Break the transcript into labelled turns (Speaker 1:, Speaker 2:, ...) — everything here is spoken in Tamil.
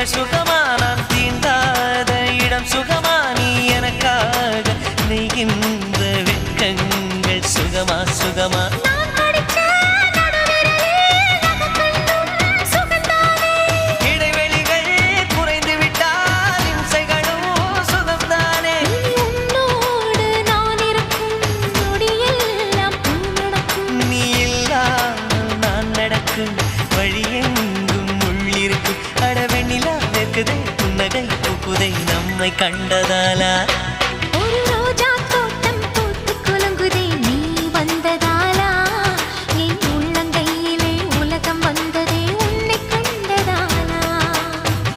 Speaker 1: சுகமா நான் தீண்டாத இடம் சுகமா நீ எனக்காக நெய்கின்ற வெட்கங்கள் சுகமா சுகமா இடைவெளிகள் குறைந்து விட்டால் இம்சைகளும் சுகம்தானே நீ இல்லாமல் நான் நடக்கும் வழியெங்கும் உள்ளிருக்கும் அடவெண்ணிலா வெக்குதை புன்னகை பூக்குதை நம்மை கண்டதாலா
Speaker 2: ஒரு ரோஜா